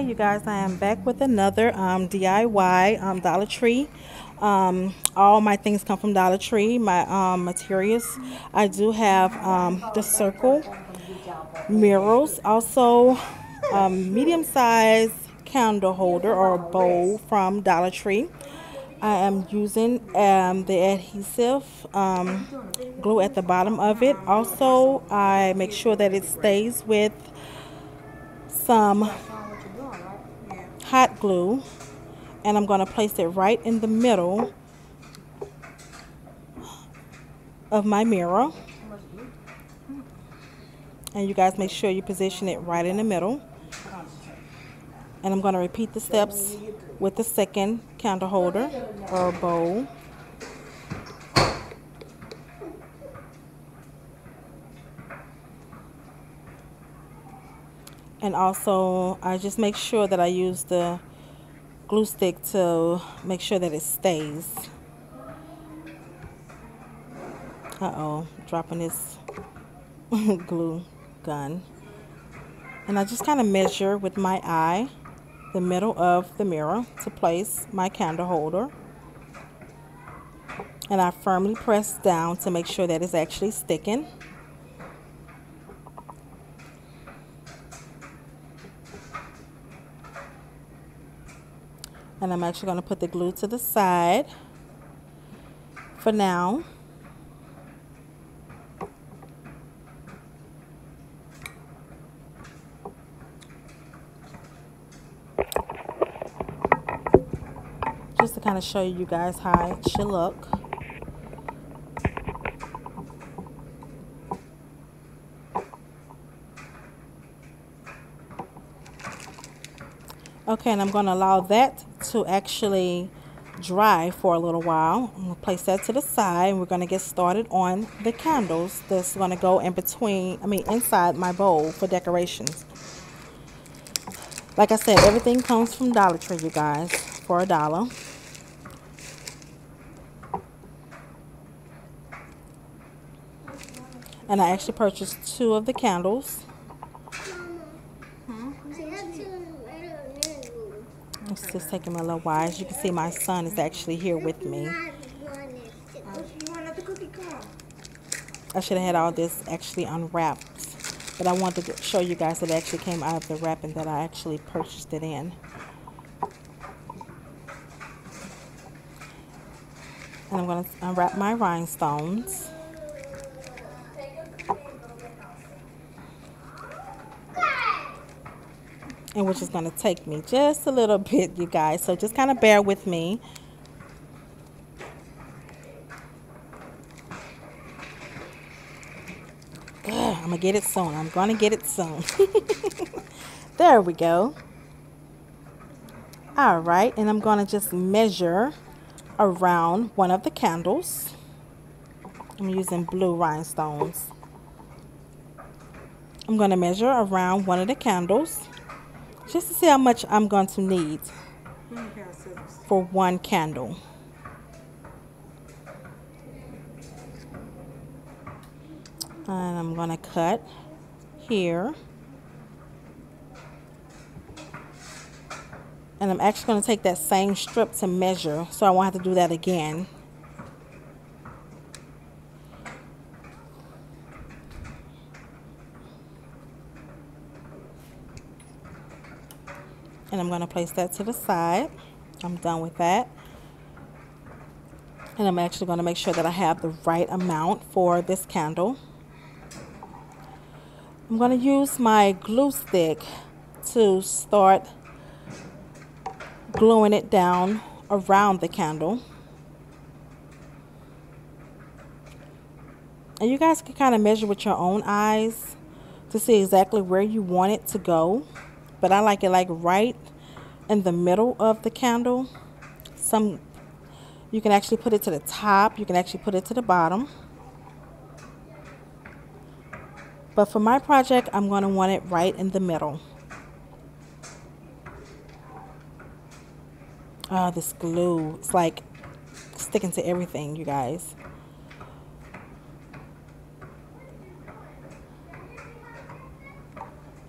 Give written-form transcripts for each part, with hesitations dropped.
you guys, I am back with another DIY Dollar Tree. All my things come from Dollar Tree. My materials, I do have the circle mirrors, also medium size candle holder or bowl from Dollar Tree. I am using the adhesive glue at the bottom of it. Also, I make sure that it stays with some hot glue, and I'm going to place it right in the middle of my mirror. And you guys make sure you position it right in the middle. And I'm going to repeat the steps with the second candle holder or bowl. And also, I just make sure that I use the glue stick to make sure that it stays. Uh-oh, dropping this glue gun. And I just kind of measure with my eye the middle of the mirror to place my candle holder. And I firmly press down to make sure that it's actually sticking. And I'm actually going to put the glue to the side for now. Just to kind of show you guys how it should look. Okay, and I'm going to allow that to actually dry for a little while. I'm going to place that to the side, and we're going to get started on the candles that's going to go in between, inside my bowl for decorations. Like I said, everything comes from Dollar Tree, you guys, for $1. And I actually purchased 2 of the candles. It's just taking me a little while. As you can see, my son is actually here with me. I should have had all this actually unwrapped, but I wanted to show you guys that it actually came out of the wrapping that I actually purchased it in. And I'm going to unwrap my rhinestones. And which is going to take me just a little bit, you guys. So just kind of bear with me. I'm going to get it soon. I'm going to get it soon. There we go. All right. And I'm going to just measure around one of the candles. I'm using blue rhinestones. I'm going to measure around one of the candles, just to see how much I'm going to need for one candle. And I'm going to cut here. And I'm actually going to take that same strip to measure, so I won't have to do that again. And I'm going to place that to the side. I'm done with that. And I'm actually going to make sure that I have the right amount for this candle. I'm going to use my glue stick to start gluing it down around the candle. And you guys can kind of measure with your own eyes to see exactly where you want it to go. But I like it like right in the middle of the candle. You can actually put it to the top. You can actually put it to the bottom. But for my project, I'm going to want it right in the middle. Oh, this glue. It's like sticking to everything, you guys.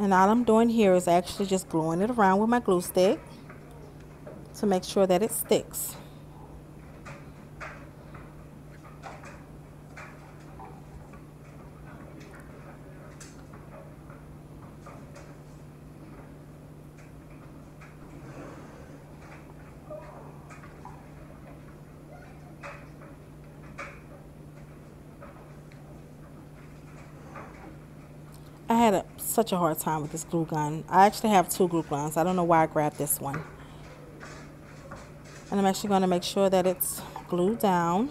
And all I'm doing here is actually just gluing it around with my glue stick to make sure that it sticks. I had such a hard time with this glue gun. I actually have two glue guns. I don't know why I grabbed this one. And I'm actually going to make sure that it's glued down.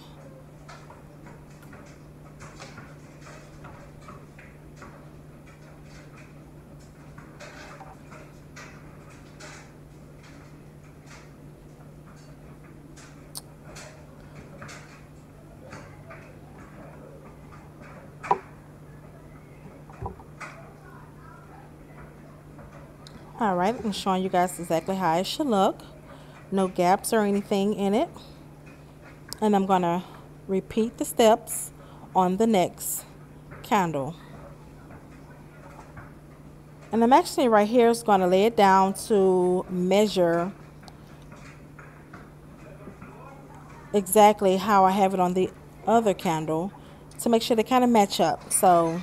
Alright, I'm showing you guys exactly how it should look. No gaps or anything in it. And I'm going to repeat the steps on the next candle. And I'm actually right here is going to lay it down to measure exactly how I have it on the other candle to make sure they kind of match up. So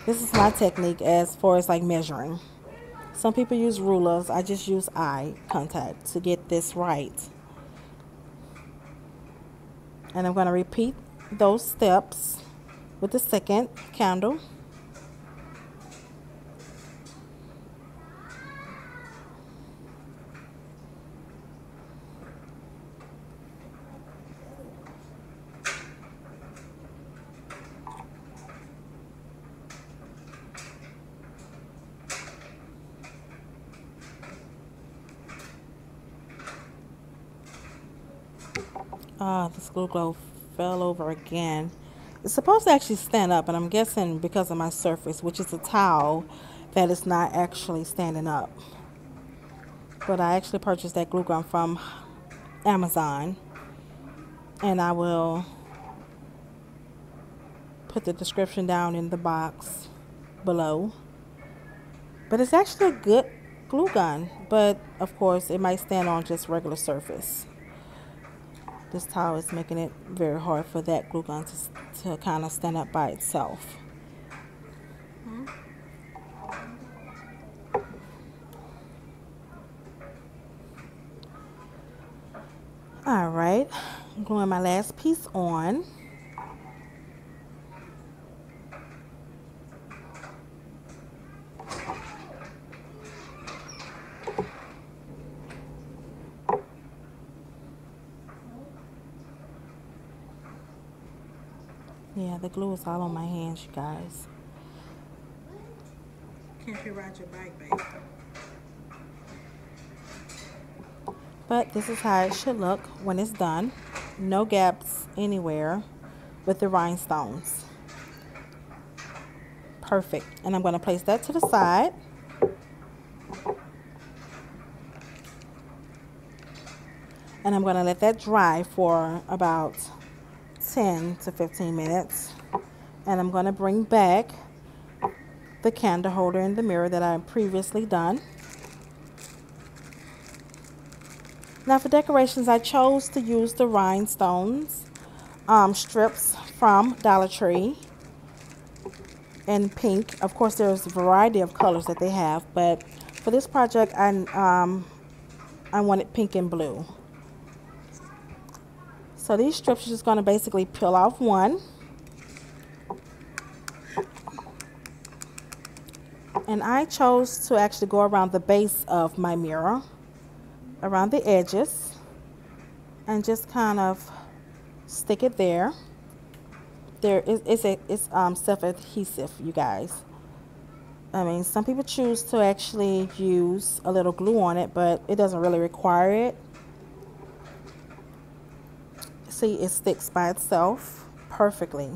this is my technique as far as like measuring. Some people use rulers. I just use eye contact to get this right. And I'm going to repeat those steps with the second candle. This glue glove fell over again. It's supposed to actually stand up, and I'm guessing because of my surface, which is a towel, that it's not actually standing up. But I actually purchased that glue gun from Amazon, and I will put the description down in the box below. But it's actually a good glue gun, but of course it might stand on just regular surface. This towel is making it very hard for that glue gun to kind of stand up by itself. All right, I'm gluing my last piece on. Yeah, the glue is all on my hands, you guys. Can't you ride your bike, babe? But this is how it should look when it's done. No gaps anywhere with the rhinestones. Perfect. And I'm going to place that to the side. And I'm going to let that dry for about 10 to 15 minutes. And I'm going to bring back the candle holder in the mirror that I previously done. Now for decorations, I chose to use the rhinestones strips from Dollar Tree in pink. Of course, there's a variety of colors that they have, but for this project, I wanted pink and blue. So these strips are just going to basically peel off one. And I chose to actually go around the base of my mirror, around the edges, and just kind of stick it there. It's self-adhesive, you guys. I mean, some people choose to actually use a little glue on it, but it doesn't really require it. See, it sticks by itself perfectly.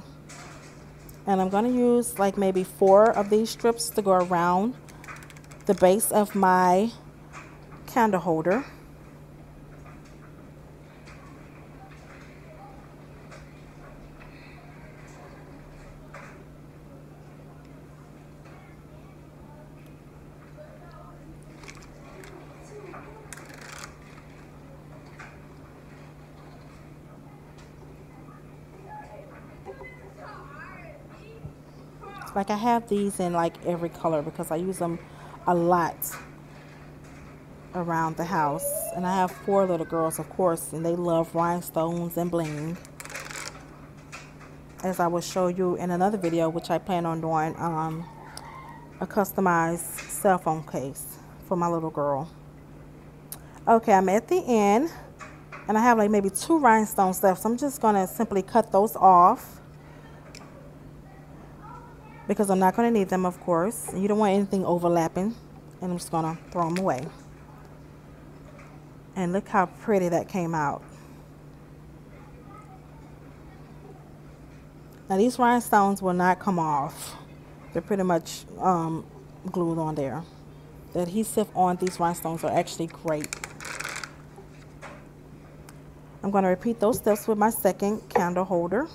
And I'm going to use like maybe 4 of these strips to go around the base of my candle holder. Like I have these in like every color because I use them a lot around the house. And I have 4 little girls, of course, and they love rhinestones and bling. As I will show you in another video, which I plan on doing, a customized cell phone case for my little girl. Okay, I'm at the end, and I have like maybe 2 rhinestones left, so I'm just going to simply cut those off because I'm not going to need them, of course. You don't want anything overlapping, and I'm just going to throw them away. And look how pretty that came out. Now these rhinestones will not come off. They're pretty much glued on there. The adhesive on these rhinestones are actually great. I'm going to repeat those steps with my second candle holder.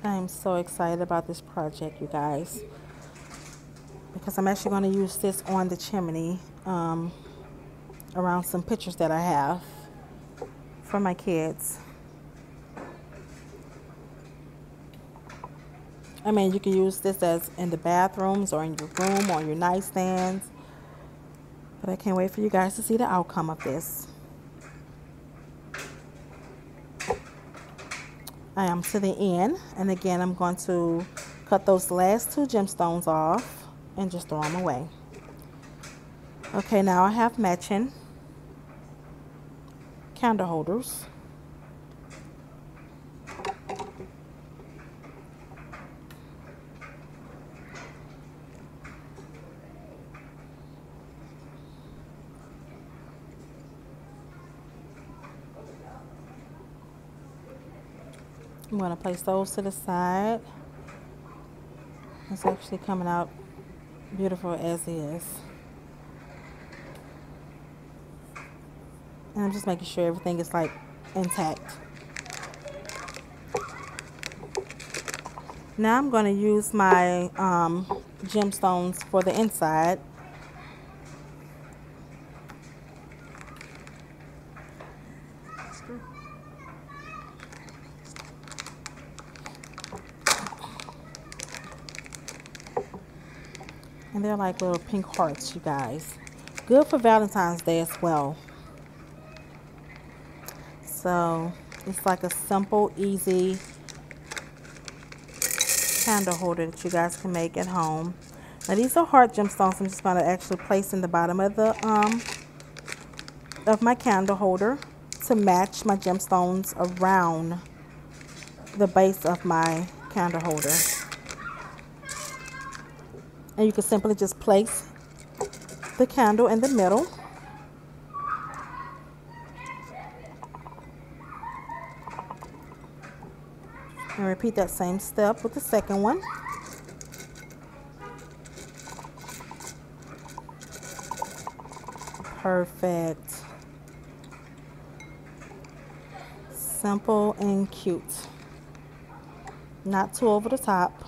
I am so excited about this project, you guys, because I'm actually going to use this on the chimney around some pictures that I have for my kids. I mean, you can use this as in the bathrooms or in your room or your nightstands, but I can't wait for you guys to see the outcome of this. I am to the end, and again I'm going to cut those last 2 gemstones off and just throw them away. Okay, now I have matching candle holders. I'm going to place those to the side. It's actually coming out beautiful as is. And I'm just making sure everything is like intact. Now I'm going to use my gemstones for the inside. And they're like little pink hearts, you guys. Good for Valentine's Day as well. So it's like a simple, easy candle holder that you guys can make at home. Now these are heart gemstones. I'm just going to actually place in the bottom of the of my candle holder to match my gemstones around the base of my candle holder. And you can simply just place the candle in the middle. And repeat that same step with the second one. Perfect. Simple and cute. Not too over the top.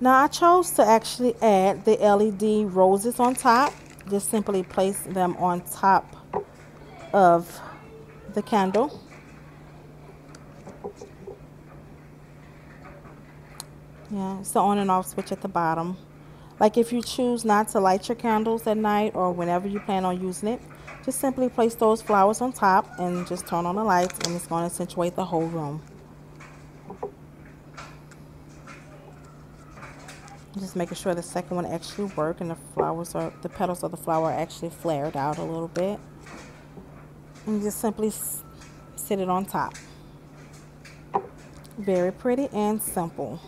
Now I chose to actually add the LED roses on top. Just simply place them on top of the candle. Yeah, it's the on and off switch at the bottom. Like if you choose not to light your candles at night or whenever you plan on using it, just simply place those flowers on top and just turn on the lights, and it's going to accentuate the whole room. Just making sure the second one actually works and the petals of the flower are actually flared out a little bit. And just simply sit it on top. Very pretty and simple.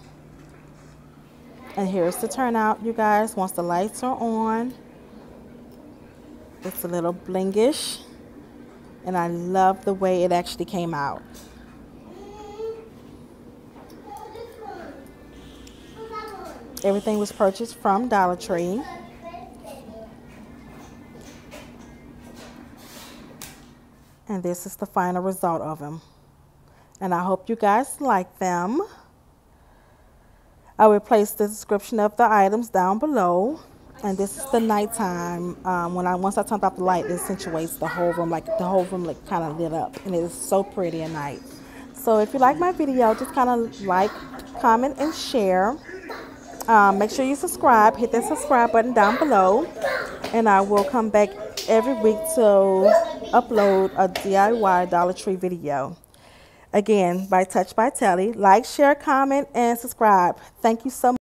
And here's the turnout, you guys. Once the lights are on, it's a little blingish, and I love the way it actually came out. Everything was purchased from Dollar Tree. And this is the final result of them. And I hope you guys like them. I will place the description of the items down below. And this is the nighttime. Once I turned off the light, it accentuates the whole room, like kind of lit up, and it is so pretty at night. So if you like my video, just kind of like, comment, and share. Make sure you subscribe. Hit that subscribe button down below, and I will come back every week to upload a DIY Dollar Tree video. Again, by Touch by Telly. Like, share, comment, and subscribe. Thank you so much.